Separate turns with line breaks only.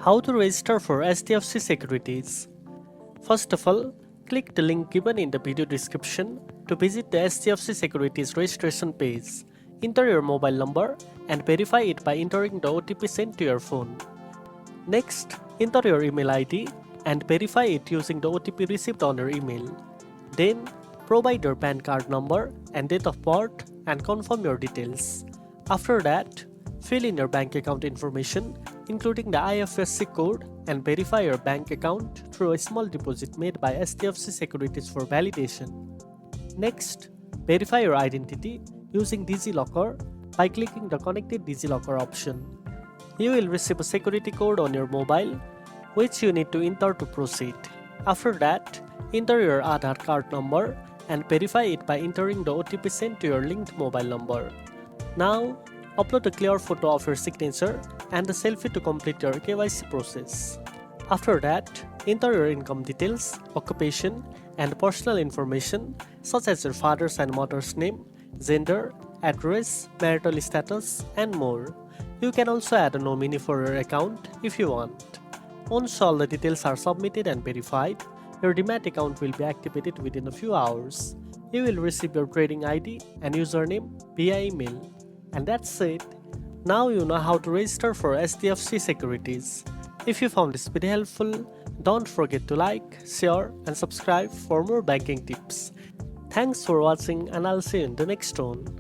How to register for HDFC Securities. First of all, click the link given in the video description to visit the HDFC Securities registration page. Enter your mobile number and verify it by entering the OTP sent to your phone. Next, enter your email ID and verify it using the OTP received on your email. Then, provide your PAN card number and date of birth and confirm your details. After that, fill in your bank account information including the IFSC code and verify your bank account through a small deposit made by HDFC Securities for validation. Next, verify your identity using Digilocker by clicking the Connected Digilocker option. You will receive a security code on your mobile which you need to enter to proceed. After that, enter your Aadhaar card number and verify it by entering the OTP sent to your linked mobile number. Now, upload a clear photo of your signature and a selfie to complete your KYC process. After that, enter your income details, occupation, and personal information such as your father's and mother's name, gender, address, marital status, and more. You can also add a nominee for your account if you want. Once all the details are submitted and verified, your Demat account will be activated within a few hours. You will receive your trading ID and username via email. And that's it. Now you know how to register for HDFC Securities. If you found this video helpful, don't forget to like, share, and subscribe for more banking tips. Thanks for watching, and I'll see you in the next one.